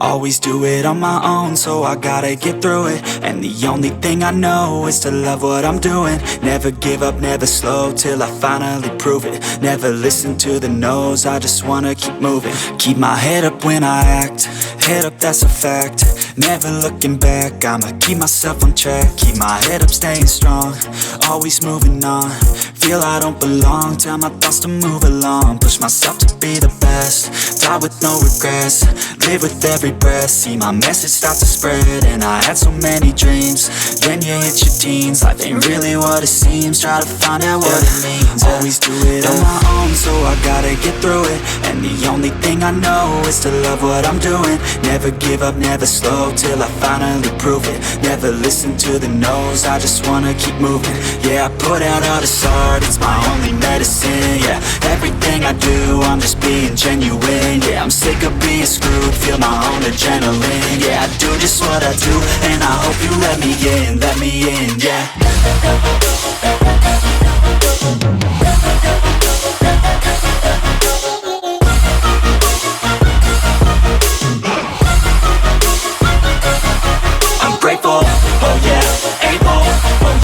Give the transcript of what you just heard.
always do it on my own, so I gotta get through it. And the only thing I know is to love what I'm doing. Never give up, never slow, till I finally prove it. Never listen to the no's, I just wanna keep moving. Keep my head up when I act, head up, that's a fact. Never looking back, I'ma keep myself on track. Keep my head up, staying strong, always moving on. Feel I don't belong, tell my thoughts to move along. Push myself to be the best, die with no regrets. Live with every breath, see my message start to spread. And I had so many dreams, then you hit your teens. Life ain't really what it seems, try to find out what it means. Always do it on my own, so I gotta get through it. And the only thing I know is to love what I'm doing. Never give up, never slow, till I finally prove it. Never listen to the no's, I just wanna keep moving. Yeah, I put out all this art, it's my only medicine. Yeah, everything I do, I'm just being genuine. Yeah, I'm sick of being screwed, feel my own adrenaline. Yeah, I do just what I do, and I hope you let me in, yeah.